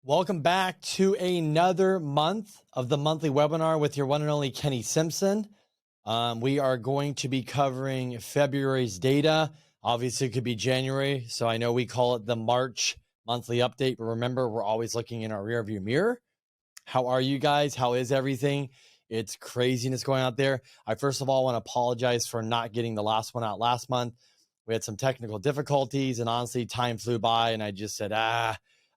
Welcome back to another month of the monthly webinar with your one and only Kenny Simpson. We are going to be covering February's data. Obviously, it could be January, so I know we call it the March monthly update, but remember, we're always looking in our rearview mirror. How are you guys? How is everything? It's craziness going out there. I first of all want to apologize for not getting the last one out last month. We had some technical difficulties, and honestly, time flew by, and I just said,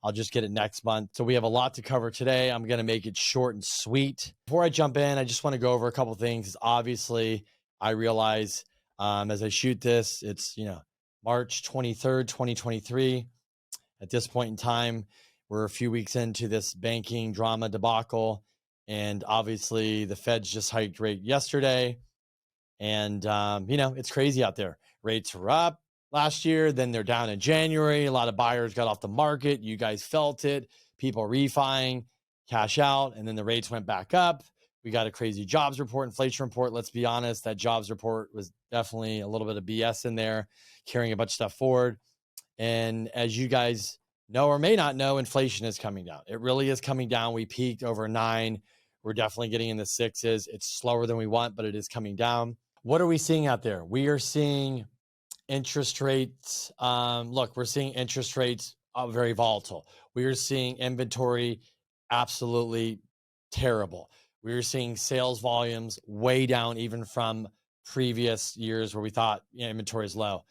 I'll just get it next month. So we have a lot to cover today. I'm going to make it short and sweet. Before I jump in, I just want to go over a couple of things. Obviously, I realize as I shoot this, it's March 23rd, 2023. At this point in time, we're a few weeks into this banking drama debacle. And obviously, the Feds just hiked rate yesterday. And, it's crazy out there. Rates are up last year, then they're down in January. A lot of buyers got off the market. You guys felt it. People refining, cash out, and then the rates went back up. We got a crazy jobs report, inflation report. Let's be honest, that jobs report was definitely a little bit of BS in there, carrying a bunch of stuff forward. And as you guys know or may not know, inflation is coming down. It really is coming down. We peaked over 9. We're definitely getting in the 6s. It's slower than we want, but it is coming down. What are we seeing out there? We are seeing interest rates. We're seeing interest rates very volatile. We are seeing inventory absolutely terrible. We are seeing sales volumes way down, even from previous years where we thought inventory is low.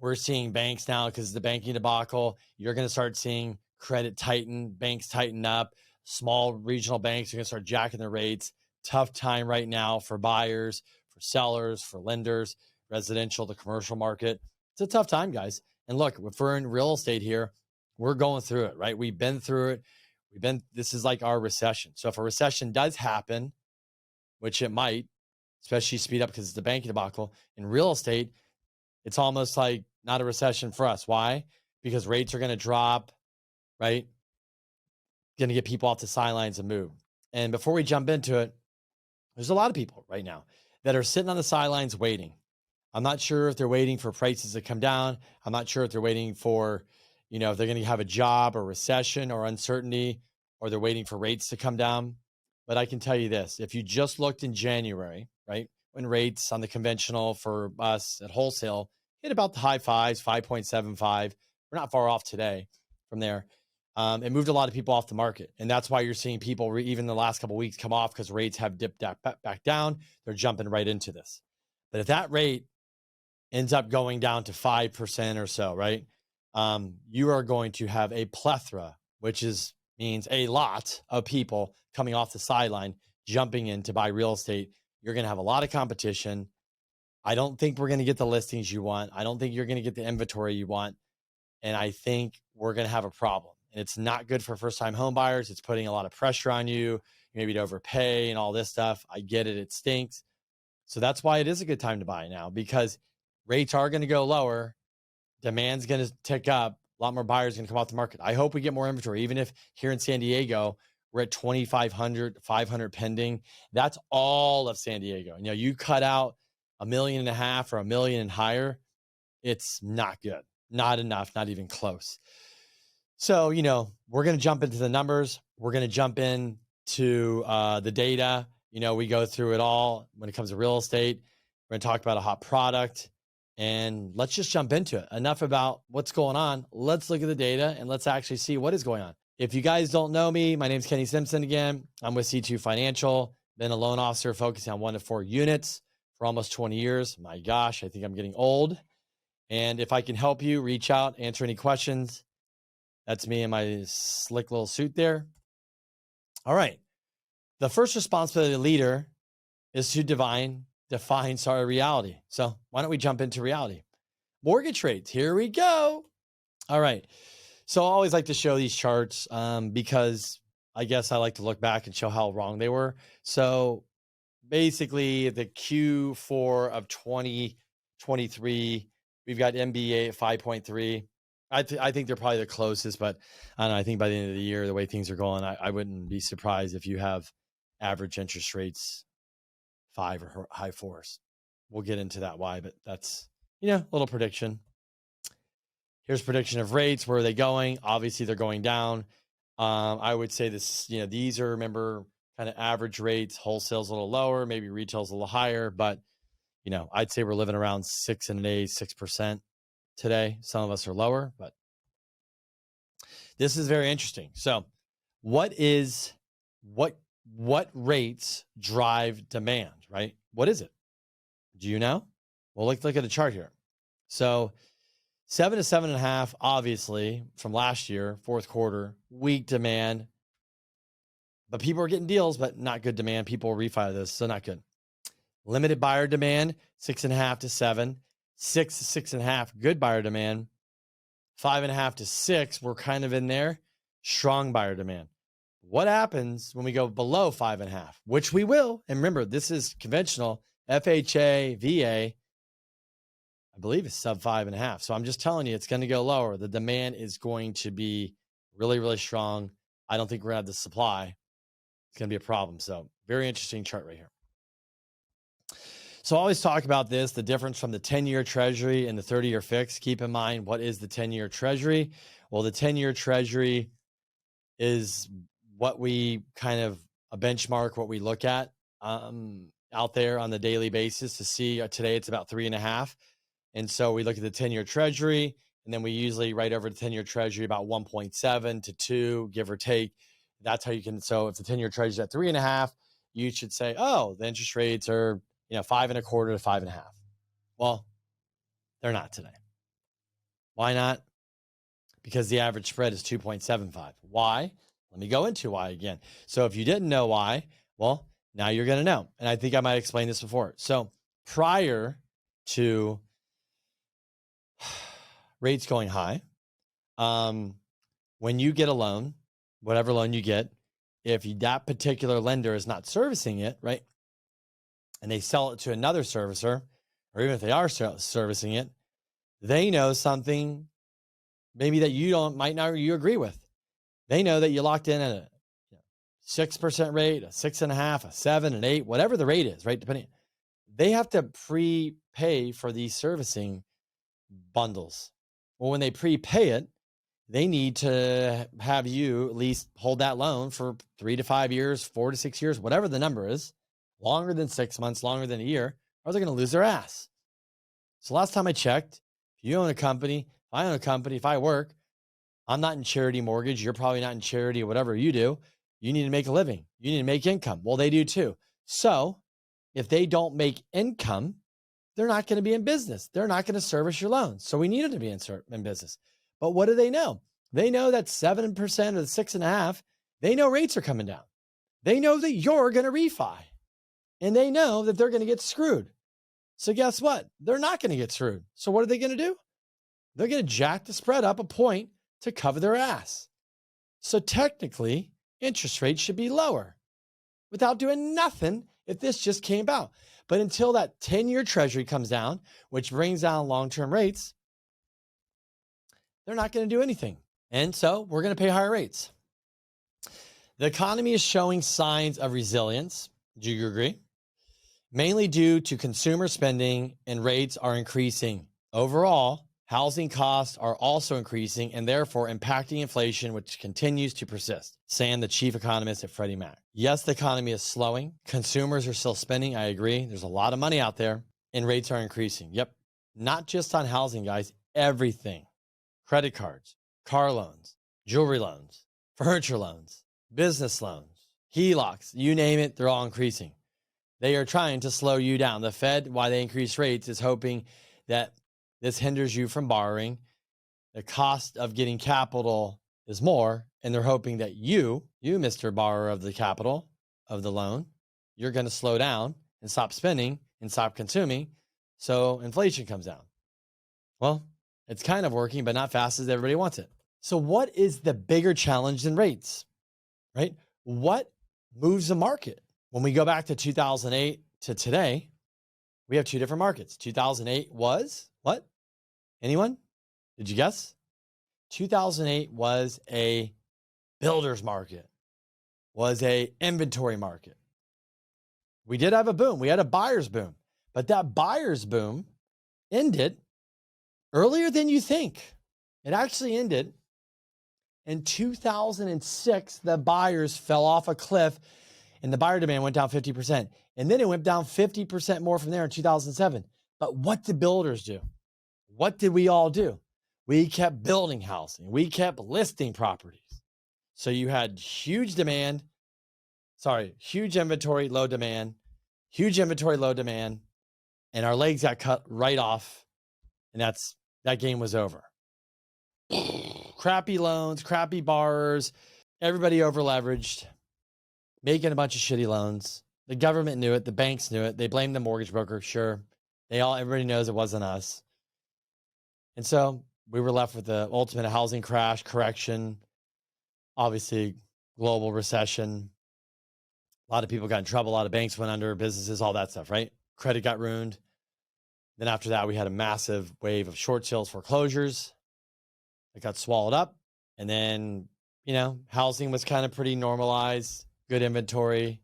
We're seeing banks now, because the banking debacle, you're going to start seeing credit tighten, banks tighten up. Small regional banks are going to start jacking their rates. Tough time right now for buyers, for sellers, for lenders, residential, the commercial market. It's a tough time, guys. And look, if we're in real estate here, we're going through it, right? We've been through it. This is like our recession. So if a recession does happen, which it might, especially speed up because it's the banking debacle, in real estate, it's almost like not a recession for us. Why? Because rates are going to drop, right? Going to get people off the sidelines and move. And before we jump into it, there's a lot of people right now that are sitting on the sidelines waiting. I'm not sure if they're waiting for prices to come down. I'm not sure if they're waiting for, if they're going to have a job or recession or uncertainty, or they're waiting for rates to come down. But I can tell you this, if you just looked in January, right, when rates on the conventional for us at wholesale hit about the high 5s, 5.75, we're not far off today from there. It moved a lot of people off the market. And that's why you're seeing people even the last couple of weeks come off, because rates have dipped back down. They're jumping right into this. But if that rate ends up going down to 5% or so, right? You are going to have a plethora, which means a lot of people coming off the sideline, jumping in to buy real estate. You're going to have a lot of competition. I don't think we're going to get the listings you want. I don't think you're going to get the inventory you want. And I think we're going to have a problem. And it's not good for first-time home buyers. It's putting a lot of pressure on you, maybe to overpay and all this stuff. I get it. It stinks. So that's why it is a good time to buy now, because rates are going to go lower. Demand's going to tick up. A lot more buyers are going to come off the market. I hope we get more inventory. Even if here in San Diego, we're at 2,500, 500 pending. That's all of San Diego. You cut out $1.5 million or $1 million and higher. It's not good. Not enough, not even close. So, we're going to jump into the numbers. We're going to jump into the data. We go through it all when it comes to real estate. We're going to talk about a hot product, and let's just jump into it. Enough about what's going on. Let's look at the data and let's actually see what is going on. If you guys don't know me, my name's Kenny Simpson again. I'm with C2 Financial. Been a loan officer focusing on 1 to 4 units for almost 20 years. My gosh, I think I'm getting old. And if I can help you, reach out, answer any questions. That's me in my slick little suit there. All right. The first responsibility of the leader is to define reality. So why don't we jump into reality? Mortgage rates. Here we go. All right. So I always like to show these charts because I guess I like to look back and show how wrong they were. So basically the Q4 of 2023, we've got MBA at 5.3. I think they're probably the closest, but I don't know. I think by the end of the year, the way things are going, I wouldn't be surprised if you have average interest rates 5 or high 4s. We'll get into that why, but that's, a little prediction. Here's prediction of rates. Where are they going? Obviously, they're going down. I would say this, these are, remember, kind of average rates. Wholesale's a little lower, maybe retail's a little higher, but I'd say we're living around 6% today. Some of us are lower, but this is very interesting. So, what is what rates drive demand, right? What is it? Do you know? Well, let's look at the chart here. So 7 to 7.5, obviously, from last year, fourth quarter, weak demand. But people are getting deals, but not good demand. People will refi this, so not good. Limited buyer demand, 6.5 to 7. 6 to 6.5, good buyer demand. 5.5 to 6, we're kind of in there. Strong buyer demand. What happens when we go below 5.5, which we will? And remember, this is conventional. FHA, VA, I believe it's sub 5.5. So I'm just telling you, it's going to go lower. The demand is going to be really, really strong. I don't think we're going to have the supply. It's going to be a problem. So very interesting chart right here. So I always talk about this, the difference from the 10-year treasury and the 30-year fix. Keep in mind, what is the 10-year treasury? Well, the 10-year treasury is what we kind of a benchmark, what we look at out there on the daily basis to see. Today it's about 3.5. And so we look at the 10-year treasury, and then we usually write over the 10-year treasury about 1.7 to 2, give or take. That's how you can. So if the 10-year treasury is at 3.5, you should say, oh, the interest rates are 5.25 to 5.5. Well, they're not today. Why not? Because the average spread is 2.75. Why? Let me go into why again. So if you didn't know why, well, now you're going to know. And I think I might explain this before. So prior to rates going high, when you get a loan, whatever loan you get, if that particular lender is not servicing it, right, and they sell it to another servicer, or even if they are servicing it, they know something maybe that might not agree with. They know that you locked in at a 6% rate, a 6.5, a 7, an 8, whatever the rate is, right? Depending, they have to prepay for these servicing bundles. Well, when they prepay it, they need to have you at least hold that loan for 3 to 5 years, 4 to 6 years, whatever the number is, longer than 6 months, longer than a year, or they're going to lose their ass. So last time I checked, if you own a company, if I own a company, if I work, I'm not in charity mortgage. You're probably not in charity or whatever you do. You need to make a living. You need to make income. Well, they do too. So if they don't make income, they're not going to be in business. They're not going to service your loans. So we need them to be in business. But what do they know? They know that 7% or the 6.5, they know rates are coming down. They know that you're going to refi. And they know that they're going to get screwed. So guess what? They're not going to get screwed. So what are they going to do? They're going to jack the spread up a point to cover their ass. So technically, interest rates should be lower without doing nothing if this just came about. But until that 10-year treasury comes down, which brings down long-term rates, they're not going to do anything. And so we're going to pay higher rates. The economy is showing signs of resilience. Do you agree? Mainly due to consumer spending, and rates are increasing. Overall, housing costs are also increasing and therefore impacting inflation, which continues to persist, saying the chief economist at Freddie Mac. Yes, the economy is slowing. Consumers are still spending. I agree. There's a lot of money out there and rates are increasing. Yep. Not just on housing, guys. Everything. Credit cards, car loans, jewelry loans, furniture loans, business loans, HELOCs, you name it, they're all increasing. They are trying to slow you down. The Fed, why they increase rates, is hoping that this hinders you from borrowing. The cost of getting capital is more, and they're hoping that you, Mr. Borrower of the capital, of the loan, you're going to slow down and stop spending and stop consuming, so inflation comes down. Well, it's kind of working, but not fast as everybody wants it. So what is the bigger challenge than rates, right? What moves the market? When we go back to 2008 to today, we have two different markets. 2008 was what? Anyone? Did you guess? 2008 was a builder's market, was a inventory market. We did have a boom. We had a buyer's boom, but that buyer's boom ended earlier than you think. It actually ended In 2006, the buyers fell off a cliff and the buyer demand went down 50%. And then it went down 50% more from there in 2007. But what did builders do? What did we all do? We kept building housing. We kept listing properties. So you had huge inventory, low demand, and our legs got cut right off. And that game was over. Crappy loans, crappy borrowers, everybody over leveraged, making a bunch of shitty loans. The government knew it. The banks knew it. They blamed the mortgage broker. Sure. Everybody knows it wasn't us. And so we were left with the ultimate housing crash, correction, obviously global recession. A lot of people got in trouble. A lot of banks went under, businesses, all that stuff, right? Credit got ruined. Then after that, we had a massive wave of short sales foreclosures that got swallowed up. And then, housing was kind of pretty normalized, good inventory,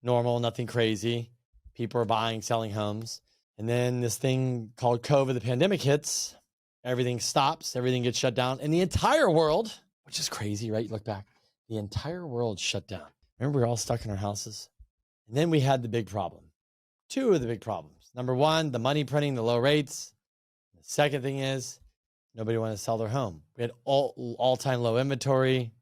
normal, nothing crazy. People are buying, selling homes. And then this thing called COVID, the pandemic hits, everything stops, everything gets shut down. And the entire world, which is crazy, right? Look back, the entire world shut down. Remember, we were all stuck in our houses. And then we had the big problem. Two of the big problems. Number one, the money printing, the low rates. The second thing is nobody wanted to sell their home. We had all-time low inventory,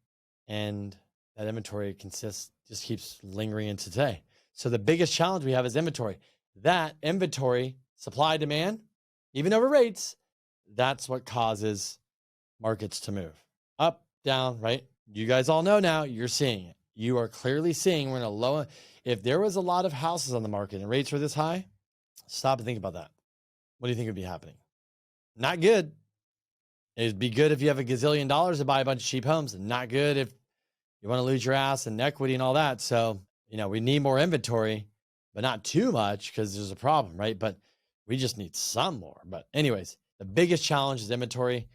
and that inventory just keeps lingering into today. So the biggest challenge we have is inventory. That inventory, supply, demand, even over rates, that's what causes markets to move up, down, right? You guys all know now, you're seeing it. You are clearly seeing we're in a low. If there was a lot of houses on the market and rates were this high, stop and think about that. What do you think would be happening? Not good. It'd be good if you have a gazillion dollars to buy a bunch of cheap homes. Not good if you want to lose your ass and equity and all that. So, we need more inventory, but not too much because there's a problem, right? But we just need some more. But anyways, the biggest challenge is inventory.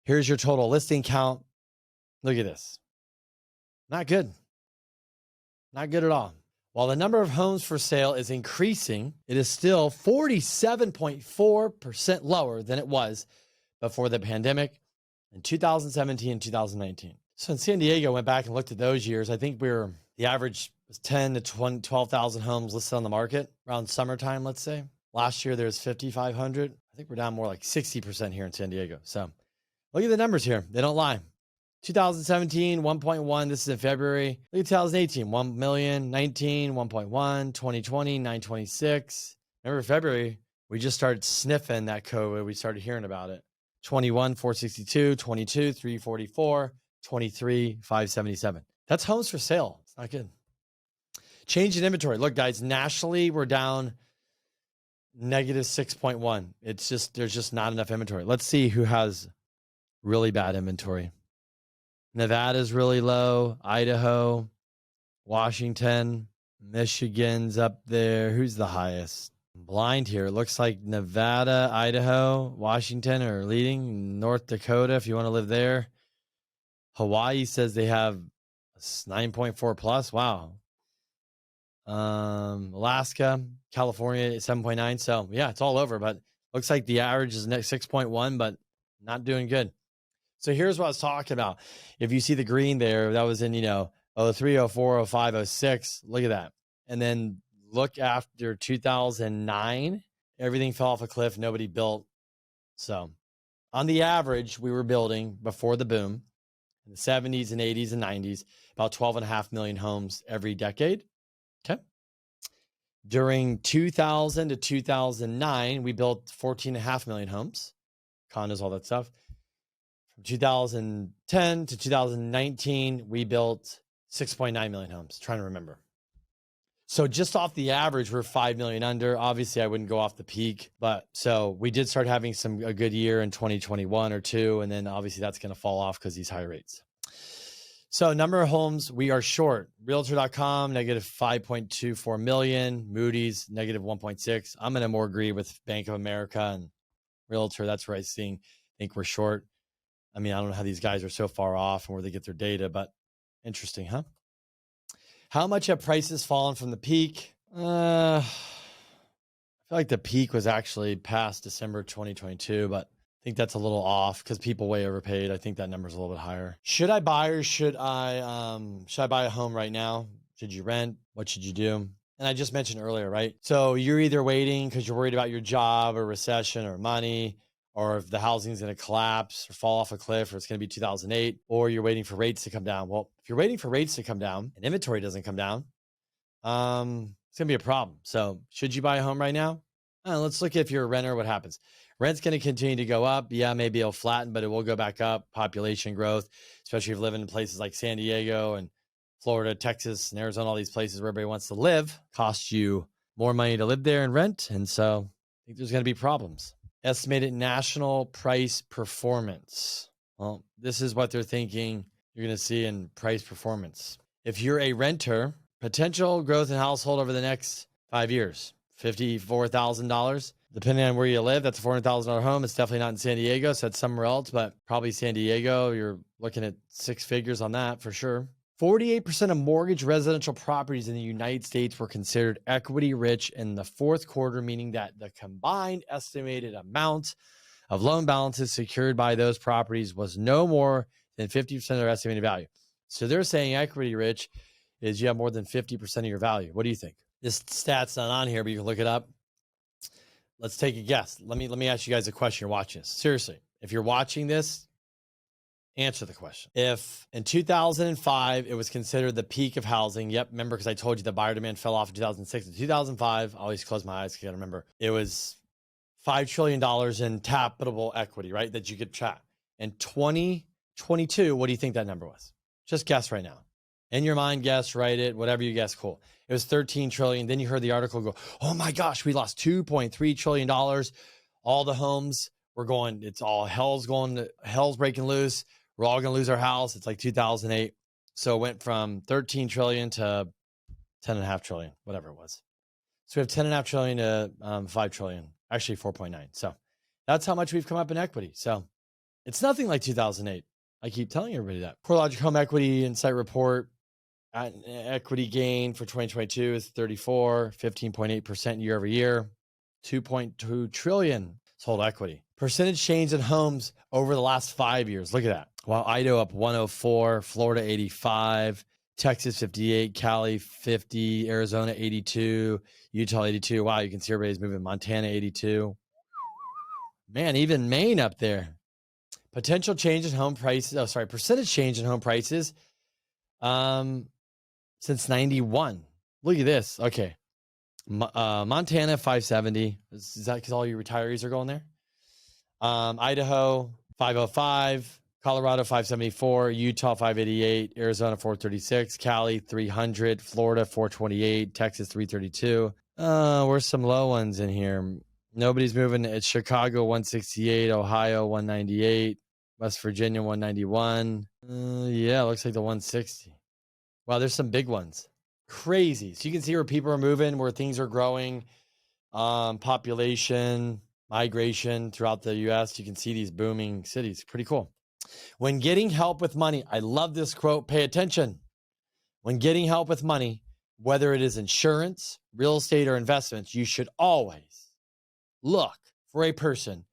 Here's your total listing count. Look at this. Not good. Not good at all. While the number of homes for sale is increasing, it is still 47.4% lower than it was before the pandemic in 2017 and 2019. So in San Diego, went back and looked at those years. I think the average was 10 to 12,000 homes listed on the market around summertime, let's say. Last year, there's 5,500. I think we're down more like 60% here in San Diego. So look at the numbers here. They don't lie. 2017, 1.1. This is in February. Look at 2018, 1 million, 19, 1.1, 2020, 926. Remember February, we just started sniffing that COVID. We started hearing about it. 21, 462, 22, 344, 23, 577. That's homes for sale. It's not good. Change in inventory. Look, guys, nationally, we're down negative 6.1. There's just not enough inventory. Let's see who has really bad inventory. Nevada's really low. Idaho, Washington, Michigan's up there. Who's the highest? I'm blind here. It looks like Nevada, Idaho, Washington are leading. North Dakota, if you want to live there. Hawaii says they have 9.4 plus. Wow. Alaska, California, 7.9. So yeah, it's all over, but looks like the average is 6.1, but not doing good. So here's what I was talking about. If you see the green there, that was in, 03, 04, 05, 06. Look at that. And then look after 2009, everything fell off a cliff. Nobody built. So on the average, we were building before the boom in the 70s and 80s and 90s, about 12.5 million homes every decade. Okay. During 2000 to 2009, we built 14.5 million homes, condos, all that stuff. From 2010 to 2019, we built 6.9 million homes. Trying to remember. So just off the average, we're 5 million under. Obviously, I wouldn't go off the peak, but so we did start having a good year in 2021 or two, and then obviously that's going to fall off because these high rates. So number of homes we are short. Realtor.com, negative 5.24 million. Moody's, negative 1.6. I'm going to more agree with Bank of America and Realtor. That's where I think we're short. I mean, I don't know how these guys are so far off and where they get their data, but interesting, huh? How much have prices fallen from the peak? I feel like the peak was actually past December 2022, but think that's a little off because people way overpaid. I think that number's a little bit higher. Should I buy or should I buy a home right now? Should you rent? What should you do? And I just mentioned earlier, right? So you're either waiting because you're worried about your job or recession or money, or if the housing's going to collapse or fall off a cliff, or it's going to be 2008, or you're waiting for rates to come down. Well, if you're waiting for rates to come down and inventory doesn't come down, it's going to be a problem. So should you buy a home right now? Let's look at if you're a renter, what happens. Rent's going to continue to go up. Yeah, maybe it'll flatten, but it will go back up. Population growth, especially if you live in places like San Diego and Florida, Texas, and Arizona, all these places where everybody wants to live, costs you more money to live there and rent. And so I think there's going to be problems. Estimated national price performance. Well, this is what they're thinking you're going to see in price performance. If you're a renter, potential growth in household over the next 5 years, $54,000. Depending on where you live, that's a $400,000 home. It's definitely not in San Diego, so that's somewhere else, but probably San Diego. You're looking at six figures on that for sure. 48% of mortgage residential properties in the United States were considered equity rich in the fourth quarter, meaning that the combined estimated amount of loan balances secured by those properties was no more than 50% of their estimated value. So they're saying equity rich is you have more than 50% of your value. What do you think? This stat's not on here, but you can look it up. Let's take a guess. Let me ask you guys a question. You're watching this. Seriously, if you're watching this, answer the question. If in 2005, it was considered the peak of housing. Yep. Remember, because I told you the buyer demand fell off in 2006. In 2005, I always close my eyes because I gotta remember, it was $5 trillion in tappable equity, right? That you could track. In 2022, what do you think that number was? Just guess right now. In your mind, guess, write it, whatever you guess, cool. It was 13 trillion. Then you heard the article go, oh my gosh, we lost $2.3 trillion. All the homes were going, it's all hell's breaking loose. We're all going to lose our house. It's like 2008. So it went from 13 trillion to 10.5 trillion, whatever it was. So we have 10.5 trillion to 5 trillion, actually 4.9. So that's how much we've come up in equity. So it's nothing like 2008. I keep telling everybody that. CoreLogic Home Equity Insight Report. Equity gain for 2022 is 15.8% year over year, 2.2 trillion total equity. Percentage change in homes over the last 5 years. Look at that. Wow, Idaho up 104, Florida 85, Texas 58, Cali 50, Arizona 82, Utah 82. Wow, you can see everybody's moving. Montana 82. Man, even Maine up there. Potential change in home prices. Percentage change in home prices. Since 91. Look at this. Okay. Montana 570. Is that because all your retirees are going there? Idaho 505, Colorado 574, Utah 588, Arizona 436, Cali 300, Florida 428, Texas 332. Where's some low ones in here? Nobody's moving. It's Chicago 168, Ohio 198, West Virginia 191. Yeah, looks like the 160. Wow, there's some big ones. Crazy. So you can see where people are moving, where things are growing, population, migration throughout the U.S. You can see these booming cities. Pretty cool. When getting help with money, I love this quote. Pay attention. When getting help with money, whether it is insurance, real estate, or investments, you should always look for a person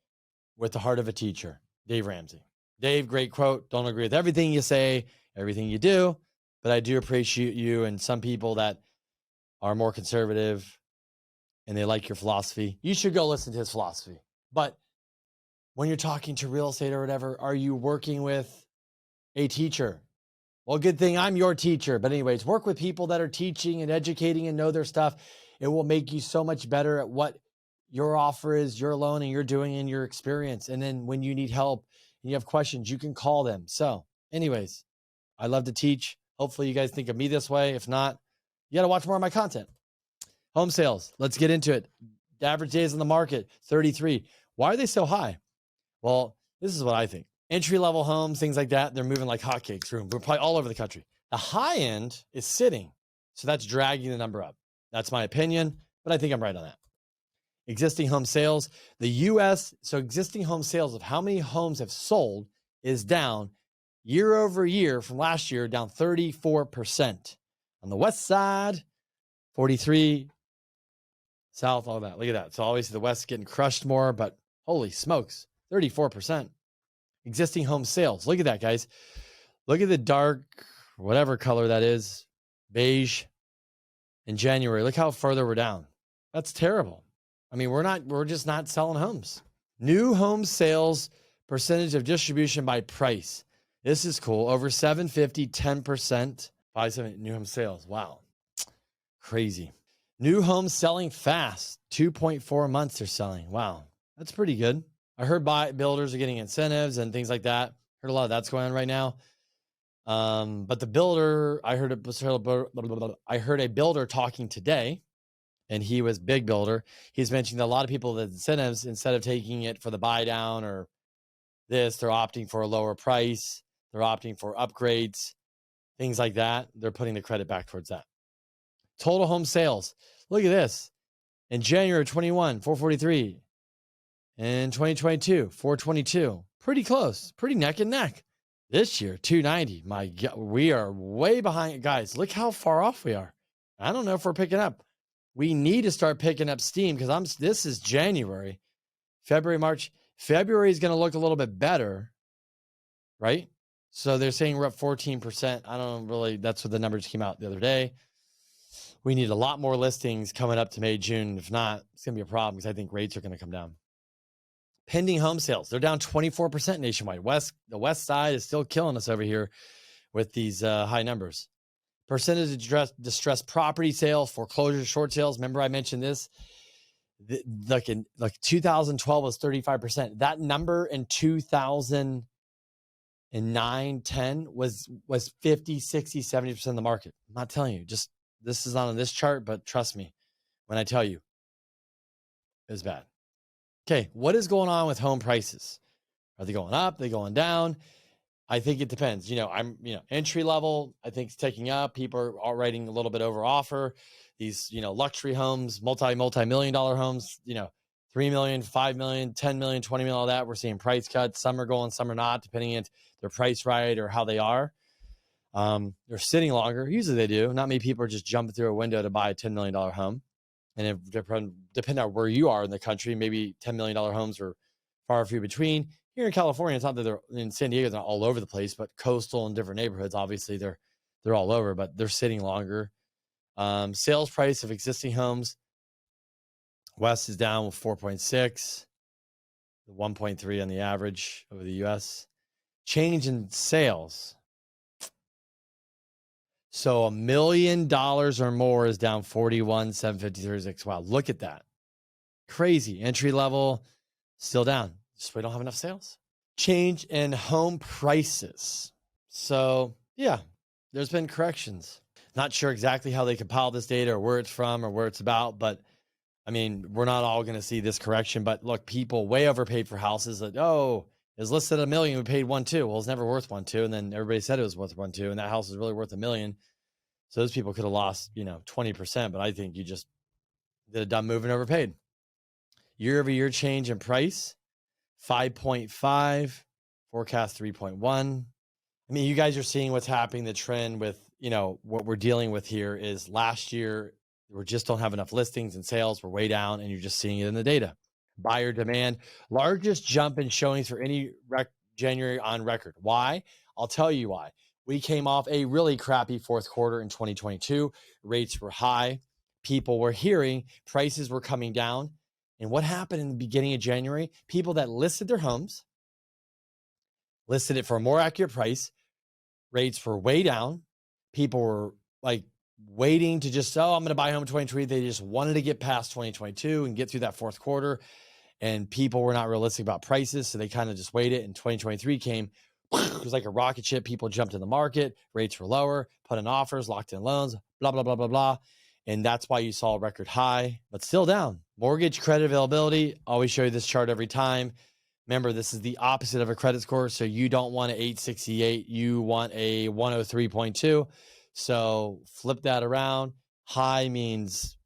with the heart of a teacher. Dave Ramsey. Dave, great quote. Don't agree with everything you say, everything you do. But I do appreciate you and some people that are more conservative and they like your philosophy. You should go listen to his philosophy. But when you're talking to real estate or whatever, are you working with a teacher? Well, good thing I'm your teacher. But anyways, work with people that are teaching and educating and know their stuff. It will make you so much better at what your offer is, your loan, and you're doing in your experience. And then when you need help and you have questions, you can call them. So anyways, I love to teach. Hopefully you guys think of me this way. If not, you got to watch more of my content. Home sales. Let's get into it. The average days on the market, 33. Why are they so high? Well, this is what I think. Entry-level homes, things like that, they're moving like hotcakes. We're probably all over the country. The high end is sitting. So that's dragging the number up. That's my opinion, but I think I'm right on that. Existing home sales. The U.S., so existing home sales of how many homes have sold is down year over year from last year, down 34%. On the west side, 43, south, all that. Look at that. So obviously the west getting crushed more, but holy smokes, 34%. Existing home sales. Look at that, guys. Look at the dark, whatever color that is, beige in January. Look how further we're down. That's terrible. I mean, we're just not selling homes. New home sales percentage of distribution by price. This is cool. Over 750, 10%. 570 new home sales. Wow. Crazy. New homes selling fast. 2.4 months they're selling. Wow. That's pretty good. I heard builders are getting incentives and things like that. Heard a lot of that's going on right now. But the builder, I heard a builder talking today, and he was big builder. He's mentioning that a lot of people with incentives, instead of taking it for the buy down or this, they're opting for a lower price. They're opting for upgrades, things like that. They're putting the credit back towards that. Total home sales. Look at this. In January 21, 443. In 2022, 422. Pretty close. Pretty neck and neck. This year, 290. My God, we are way behind. Guys, look how far off we are. I don't know if we're picking up. We need to start picking up steam because this is January, February, March. February is going to look a little bit better, right? So they're saying we're up 14%. I don't really, that's what the numbers came out the other day. We need a lot more listings coming up to May, June. If not, it's going to be a problem because I think rates are going to come down. Pending home sales, they're down 24% nationwide. The west side is still killing us over here with these high numbers. Percentage of distressed property sales, foreclosures, short sales. Remember I mentioned this? Like 2012 was 35%. That number in 2009, 10 was 50, 60, 70% of the market. I'm not telling you. Just this is not on this chart, but trust me when I tell you, it's bad. Okay, what is going on with home prices? Are they going up? Are they going down? I think it depends. Entry level, I think it's taking up. People are writing a little bit over offer. These, luxury homes, multi-million dollar homes, 3 million, 5 million, 10 million, 20 million, all that. We're seeing price cuts. Some are going, some are not, depending on their price right or how they are. They're sitting longer. Usually they do. Not many people are just jumping through a window to buy a $10 million home. And it depending on where you are in the country, maybe $10 million homes are far few between. Here in California, it's not that they're in San Diego, they're not all over the place, but coastal and different neighborhoods, obviously they're all over, but they're sitting longer. Sales price of existing homes. West is down with 4.6, 1.3 on the average over the US. Change in sales. So $1 million or more is down 41, 750, Wow, look at that. Crazy. Entry level, still down. Just we don't have enough sales. Change in home prices. So yeah, there's been corrections. Not sure exactly how they compile this data or where it's from or where it's about, but I mean, we're not all going to see this correction, but look, people way overpaid for houses that, it's listed at $1 million. We paid 1.2. Well, it's never worth 1.2. And then everybody said it was worth 1.2 and that house is really worth $1 million. So those people could have lost, 20%, but I think you just did a dumb move and overpaid. Year over year change in price, 5.5, forecast 3.1. I mean, you guys are seeing what's happening. The trend with, what we're dealing with here is last year, we just don't have enough listings and sales. We're way down and you're just seeing it in the data. Buyer demand, largest jump in showings for any January on record. Why? I'll tell you why. We came off a really crappy fourth quarter in 2022. Rates were high. People were hearing prices were coming down. And what happened in the beginning of January? People that listed their homes, listed it for a more accurate price. Rates were way down. People were like waiting to just, I'm going to buy a home in 2023. They just wanted to get past 2022 and get through that fourth quarter. And people were not realistic about prices. So they kind of just waited. And 2023 came. It was like a rocket ship. People jumped in the market. Rates were lower, put in offers, locked in loans, blah, blah, blah, blah, blah. And that's why you saw a record high, but still down. Mortgage credit availability. Always show you this chart every time. Remember, this is the opposite of a credit score. So you don't want an 868. You want a 103.2. So flip that around. High means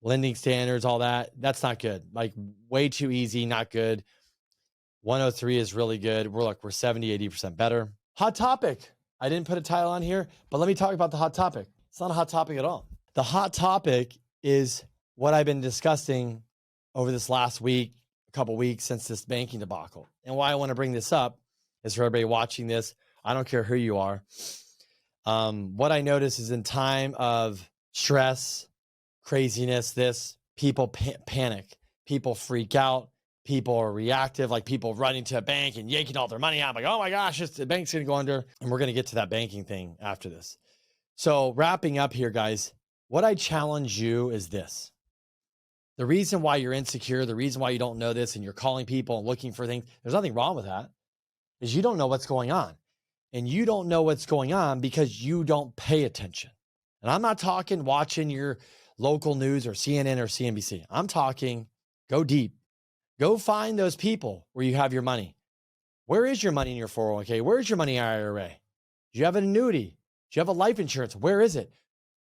lending standards, all that. That's not good. Like way too easy, not good. 103 is really good. We're 70, 80% better. Hot topic. I didn't put a title on here, but let me talk about the hot topic. It's not a hot topic at all. The hot topic is what I've been discussing over this last week, a couple weeks since this banking debacle. And why I want to bring this up is for everybody watching this. I don't care who you are. What I notice is in time of stress, craziness, people panic, people freak out, people are reactive, like people running to a bank and yanking all their money out. Like, oh my gosh, the bank's going to go under. And we're going to get to that banking thing after this. So wrapping up here, guys, what I challenge you is this. The reason why you're insecure, the reason why you don't know this and you're calling people and looking for things, there's nothing wrong with that, is you don't know what's going on. And you don't know what's going on because you don't pay attention. And I'm not talking watching your local news or CNN or CNBC. I'm talking go deep. Go find those people where you have your money. Where is your money in your 401k? Where is your money in your IRA? Do you have an annuity? Do you have a life insurance? Where is it?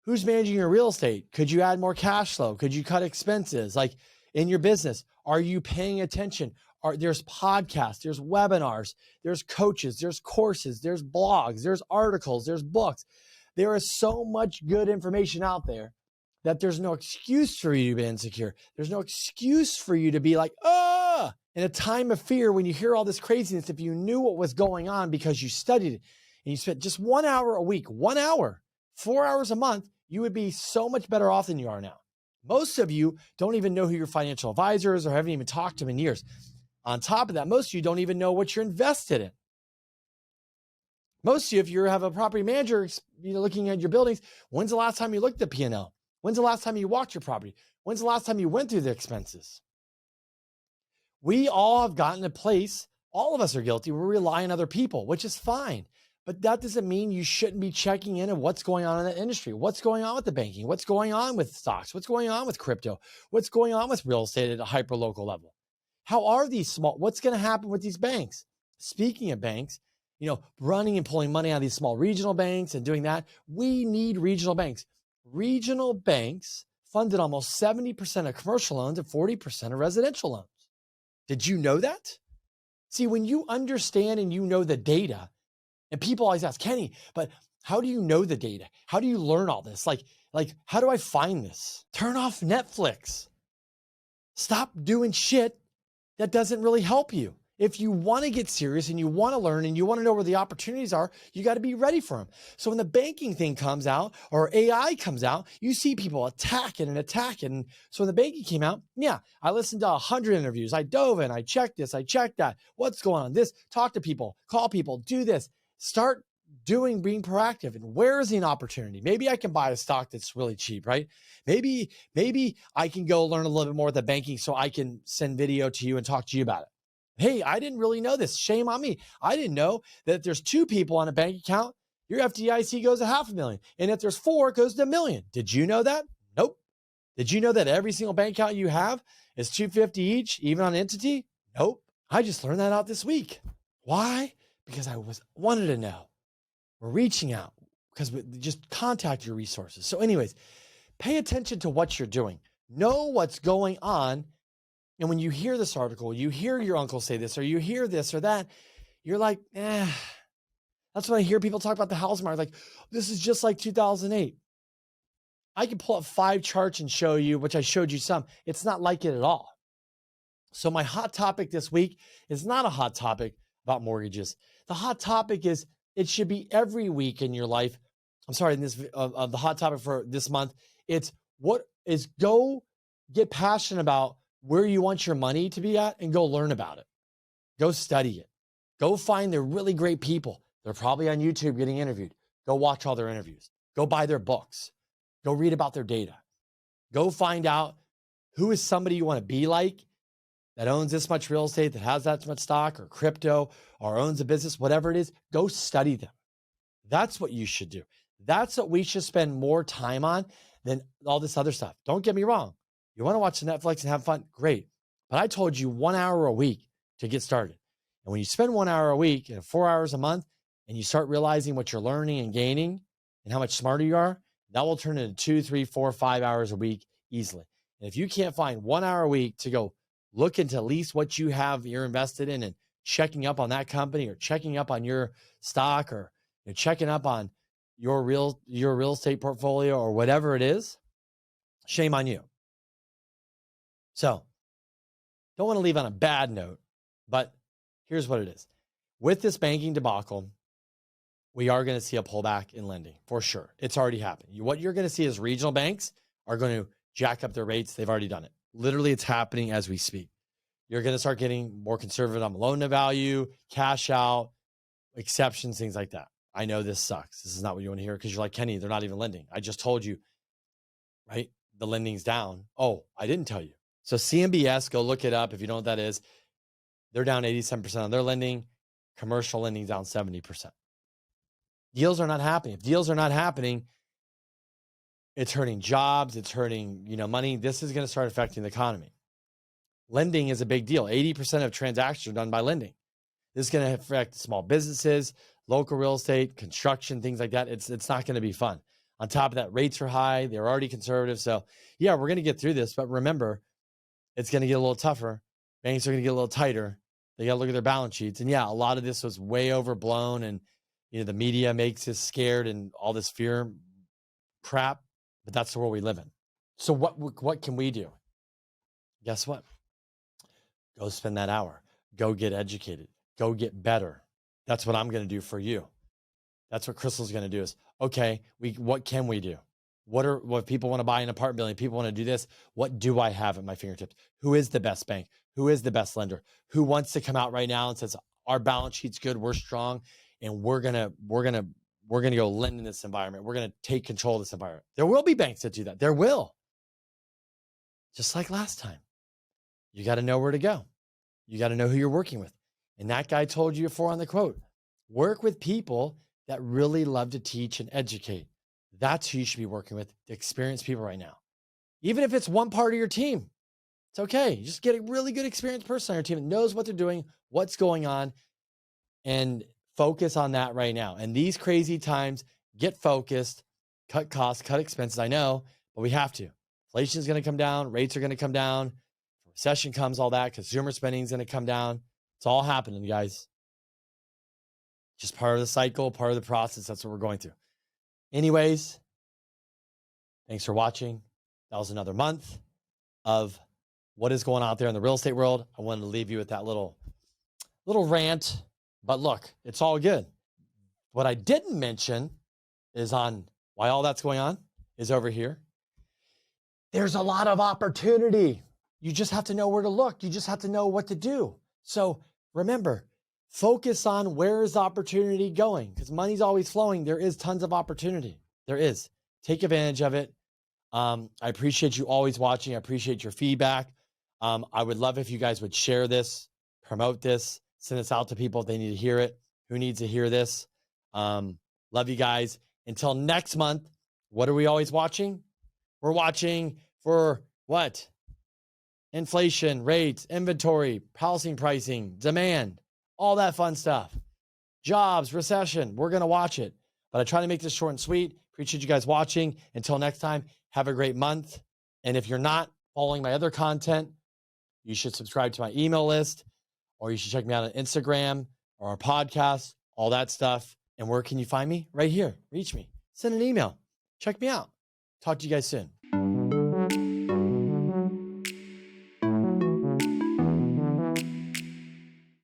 Who's managing your real estate? Could you add more cash flow? Could you cut expenses? Like in your business, are you paying attention? There's podcasts, there's webinars, there's coaches, there's courses, there's blogs, there's articles, there's books. There is so much good information out there that there's no excuse for you to be insecure. There's no excuse for you to be like, in a time of fear, when you hear all this craziness, if you knew what was going on because you studied it and you spent just 1 hour a week, 1 hour, 4 hours a month, you would be so much better off than you are now. Most of you don't even know who your financial advisor is or haven't even talked to them in years. On top of that, most of you don't even know what you're invested in. Most of you, if you have a property manager, looking at your buildings, when's the last time you looked at P&L? When's the last time you walked your property? When's the last time you went through the expenses? We all have gotten to a place, all of us are guilty, we rely on other people, which is fine. But that doesn't mean you shouldn't be checking in on what's going on in that industry. What's going on with the banking? What's going on with stocks? What's going on with crypto? What's going on with real estate at a hyper local level? How are these small? What's going to happen with these banks? Speaking of banks, running and pulling money out of these small regional banks and doing that, we need regional banks. Regional banks funded almost 70% of commercial loans and 40% of residential loans. Did you know that? See, when you understand and you know the data, and people always ask, Kenny, but how do you know the data? How do you learn all this? Like, how do I find this? Turn off Netflix. Stop doing shit that doesn't really help you. If you want to get serious and you want to learn and you want to know where the opportunities are, you got to be ready for them. So when the banking thing comes out or AI comes out, you see people attacking. And so when the banking came out, I listened to 100 interviews. I dove in, I checked this, I checked that. What's going on? This, talk to people, call people, do this, start being proactive. And where is the opportunity? Maybe I can buy a stock that's really cheap, right? Maybe I can go learn a little bit more of the banking so I can send video to you and talk to you about it. Hey, I didn't really know this. Shame on me. I didn't know that if there's 2 people on a bank account, your FDIC goes to $500,000. And if there's 4, it goes to $1 million. Did you know that? Nope. Did you know that every single bank account you have is $250 each, even on entity? Nope. I just learned that out this week. Why? Because I wanted to know. We're reaching out because we just contact your resources. So anyways, pay attention to what you're doing. Know what's going on. And when you hear this article, you hear your uncle say this, or you hear this or that, you're like, That's when I hear people talk about the housing market. Like, this is just like 2008. I can pull up 5 charts and show you, which I showed you some. It's not like it at all. So my hot topic this week is not a hot topic about mortgages. The hot topic is it should be every week in your life. I'm sorry, in this the hot topic for this month, it's go get passionate about where you want your money to be at and go learn about it. Go study it. Go find the really great people. They're probably on YouTube getting interviewed. Go watch all their interviews. Go buy their books. Go read about their data. Go find out who is somebody you want to be like that owns this much real estate, that has that much stock or crypto or owns a business, whatever it is. Go study them. That's what you should do. That's what we should spend more time on than all this other stuff. Don't get me wrong. You want to watch Netflix and have fun? Great. But I told you 1 hour a week to get started. And when you spend 1 hour a week and 4 hours a month, and you start realizing what you're learning and gaining and how much smarter you are, that will turn into 2, 3, 4, 5 hours a week easily. And if you can't find 1 hour a week to go look into at least what you're invested in and checking up on that company or checking up on your stock or checking up on your real estate portfolio or whatever it is, shame on you. So don't want to leave on a bad note, but here's what it is. With this banking debacle, we are going to see a pullback in lending for sure. It's already happened. What you're going to see is regional banks are going to jack up their rates. They've already done it. Literally, it's happening as we speak. You're going to start getting more conservative on loan to value, cash out, exceptions, things like that. I know this sucks. This is not what you want to hear because you're like, Kenny, they're not even lending. I just told you, right? The lending's down. Oh, I didn't tell you. So CMBS, go look it up if you know what that is. They're down 87% on their lending. Commercial lending down 70%. Deals are not happening. If deals are not happening, it's hurting jobs. It's hurting, money. This is going to start affecting the economy. Lending is a big deal. 80% of transactions are done by lending. This is going to affect small businesses, local real estate, construction, things like that. It's not going to be fun. On top of that, rates are high. They're already conservative. So yeah, we're going to get through this. But remember, it's going to get a little tougher. Banks are going to get a little tighter. They got to look at their balance sheets. And yeah, a lot of this was way overblown. And, the media makes us scared and all this fear crap. But that's the world we live in. So what can we do? Guess what? Go spend that hour. Go get educated. Go get better. That's what I'm going to do for you. That's what Crystal's going to do is, okay, what can we do? What people want to buy an apartment building? People want to do this. What do I have at my fingertips? Who is the best bank? Who is the best lender? Who wants to come out right now and says, our balance sheet's good, we're strong, and we're going to go lend in this environment. We're going to take control of this environment. There will be banks that do that. There will. Just like last time. You got to know where to go. You got to know who you're working with. And that guy told you before on the quote, work with people that really love to teach and educate. That's who you should be working with, the experienced people right now. Even if it's one part of your team, it's okay. Just get a really good experienced person on your team that knows what they're doing, what's going on, and focus on that right now. And these crazy times, get focused, cut costs, cut expenses. I know, but we have to. Inflation is going to come down. Rates are going to come down. Recession comes, all that. Consumer spending is going to come down. It's all happening, guys. Just part of the cycle, part of the process. That's what we're going through. Anyways, thanks for watching. That was another month of what is going on out there in the real estate world. I wanted to leave you with that little rant. But look, it's all good. What I didn't mention is on why all that's going on is over here. There's a lot of opportunity. You just have to know where to look. You just have to know what to do. So remember, focus on where is the opportunity going, because money's always flowing. There is tons of opportunity. There is. Take advantage of it. I appreciate you always watching. I appreciate your feedback. I would love if you guys would share this, promote this, send this out to people if they need to hear it. Who needs to hear this? Love you guys. Until next month, what are we always watching? We're watching for what? Inflation, rates, inventory, housing pricing, demand, all that fun stuff. Jobs, recession, we're going to watch it. But I try to make this short and sweet. Appreciate you guys watching. Until next time, have a great month. And if you're not following my other content, you should subscribe to my email list, or you should check me out on Instagram or our podcast, all that stuff. And where can you find me? Right here. Reach me. Send an email. Check me out. Talk to you guys soon.